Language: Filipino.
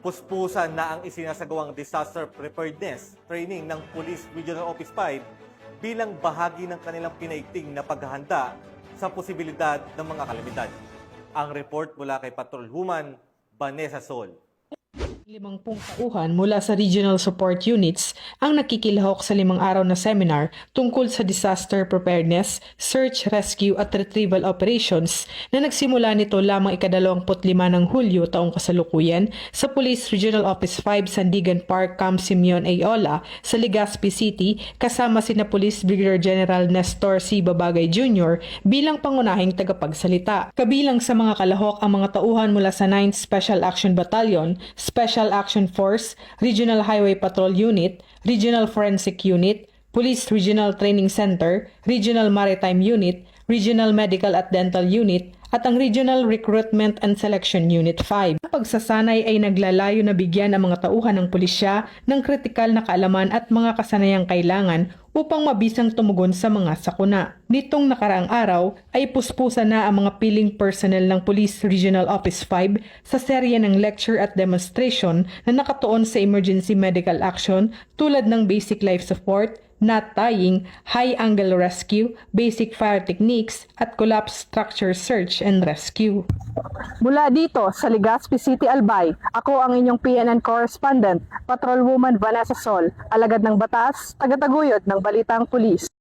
Puspusan na ang isinasagawang disaster preparedness training ng Police Regional Office 5 bilang bahagi ng kanilang pinaigting na paghahanda sa posibilidad ng mga kalamidad. Ang report mula kay Patrol Woman, Vanessa Sol. 50 tauhan mula sa Regional Support Units ang nakikilahok sa 5 araw na seminar tungkol sa disaster preparedness, search, rescue at retrieval operations na nagsimula nito lamang ika-25 ng Hulyo taong kasalukuyan sa Police Regional Office 5 Sandigan Park, Camp Simeon Ayola sa Legazpi City kasama sina Police Brigadier General Nestor C. Babagay Jr. bilang pangunahing tagapagsalita. Kabilang sa mga kalahok ang mga tauhan mula sa 9th Special Action Battalion, Special Action Force, Regional Highway Patrol Unit, Regional Forensic Unit, Police Regional Training Center, Regional Maritime Unit, Regional Medical at Dental Unit, at ang Regional Recruitment and Selection Unit 5. Ang pagsasanay ay naglalayo na bigyan ang mga tauhan ng pulisya ng kritikal na kaalaman at mga kasanayang kailangan upang mabisang tumugon sa mga sakuna. Nitong nakaraang araw ay puspusan na ang mga piling personnel ng Police Regional Office 5 sa serye ng lecture at demonstration na nakatuon sa emergency medical action tulad ng basic life support, knot tying, high-angle rescue, basic fire techniques, at collapse structure search and rescue. Mula dito sa Legazpi City, Albay, ako ang inyong PNN correspondent, Patrol Woman Vanessa Sol, alagad ng batas, tagataguyod ng Balitang Pulis.